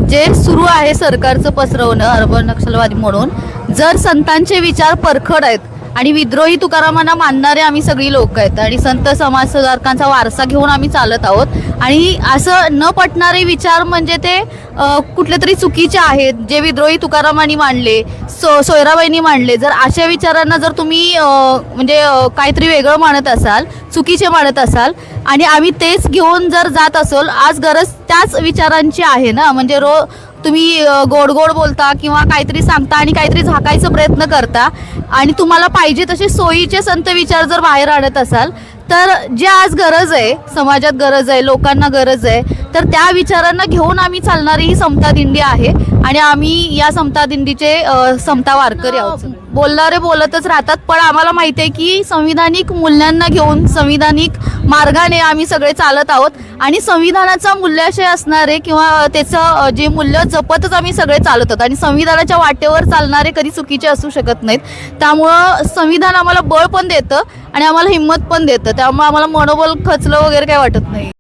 जे सुरू आहे सरकारचं पसरवणं अर्बन नक्षलवादी म्हणून, जर संतांचे विचार परखड आहेत आणि विद्रोही तुकारामांना मानणारे आम्ही सगळी लोक आहेत आणि संत समाजसुधारकांचा वारसा घेऊन आम्ही चालत आहोत आणि असं न पटणारे विचार म्हणजे ते कुठले तरी चुकीचे आहेत जे विद्रोही तुकारामांनी मांडले, सोयराबाईंनी मांडले. जर अशा विचारांना जर तुम्ही म्हणजे काहीतरी वेगळं मानत असाल, चुकीचे मानत असाल आणि आम्ही तेच घेऊन जर जात असेल, आज गरज त्याच विचारांची आहे ना. म्हणजे तुम्ही गोड गोड बोलता किंवा काहीतरी सांगता आणि काहीतरी झाकायचा प्रयत्न करता आणि तुम्हाला पाहिजे तसे सोयीचे संत विचार जर बाहेर आणत असाल, तर जे आज गरज आहे, समाजात गरज आहे, लोकांना गरज आहे, तर त्या विचारांना घेऊन आम्ही चालणारी ही समता दिंडी आहे आणि आम्ही या समता दिंडीचे समता वारकरी आहोत. बोलणारे बोलतच राहतात, पण आम्हाला माहिती आहे की संविधानिक मूल्यांना घेऊन संविधानिक मार्गाने आम्ही सगळे चालत आहोत आणि संविधानाचा मूल्याशय असणारे किंवा त्याचं जे मूल्य जपतच आम्ही सगळे चालत आहोत आणि संविधानाच्या वाटेवर चालणारे कधी चुकीचे असू शकत नाहीत. त्यामुळं संविधान आम्हाला बळ पण देतं आणि आम्हाला हिंमत पण देतं, त्यामुळे आम्हाला मनोबल खचलं वगैरे काही वाटत नाही.